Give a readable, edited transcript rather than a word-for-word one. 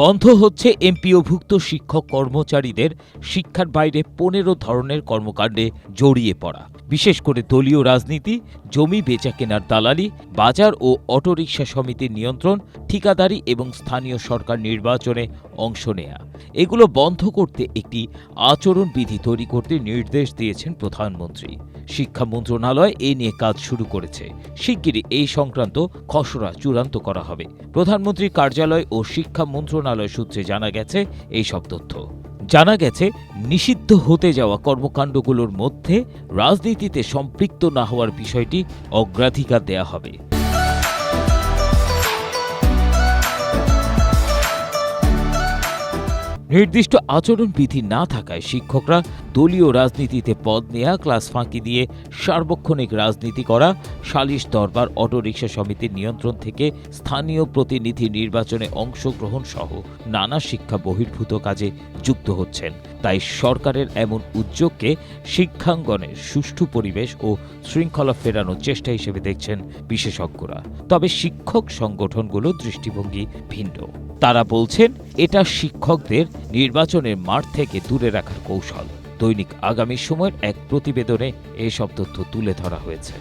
বন্ধ হচ্ছে এমপিওভুক্ত শিক্ষক কর্মচারীদের শিক্ষার বাইরে ১৫ ধরনের কর্মকাণ্ডে জড়িয়ে পড়া, বিশেষ করে দলীয় রাজনীতি, জমি বেচাকেনার দালালি, বাজার ও অটোরিকশা সমিতির নিয়ন্ত্রণ, ঠিকাদারি এবং স্থানীয় সরকার নির্বাচনে অংশ নেয়া। এগুলো বন্ধ করতে একটি আচরণবিধি তৈরি করতে নির্দেশ দিয়েছেন প্রধানমন্ত্রী। শিক্ষা মন্ত্রণালয় এ নিয়ে কাজ শুরু করেছে। শিগগিরই এই সংক্রান্ত খসড়া চূড়ান্ত করা হবে। প্রধানমন্ত্রীর কার্যালয় ও শিক্ষা মন্ত্রণালয় সূত্রে জানা গেছে এইসব তথ্য। জানা গেছে, নিষিদ্ধ হতে যাওয়া কর্মকাণ্ডগুলোর মধ্যে রাজনীতিতে সম্পৃক্ত না হওয়ার বিষয়টি অগ্রাধিকার দেয়া হবে। নির্দিষ্ট আচরণবিধি না থাকায় শিক্ষকরা দলীয় রাজনীতিতে পদ নেয়া, ক্লাস ফাঁকি দিয়ে সার্বক্ষণিক রাজনীতি করা, সালিশ দরবার, অটোরিকশা সমিতির নিয়ন্ত্রণ থেকে স্থানীয় প্রতিনিধি নির্বাচনে অংশগ্রহণ সহ নানা শিক্ষা বহির্ভূত কাজে যুক্ত হচ্ছেন। তাই সরকারের এমন উদ্যোগকে শিক্ষাঙ্গনের সুষ্ঠু পরিবেশ ও শৃঙ্খলা ফেরানোর চেষ্টা হিসেবে দেখছেন বিশেষজ্ঞরা। তবে শিক্ষক সংগঠনগুলোর দৃষ্টিভঙ্গি ভিন্ন। তারা বলছেন, এটা শিক্ষকদের নির্বাচনের মাঠ থেকে দূরে রাখার কৌশল। দৈনিক আগামী সময়ের এক প্রতিবেদনে এসব তথ্য তুলে ধরা হয়েছে।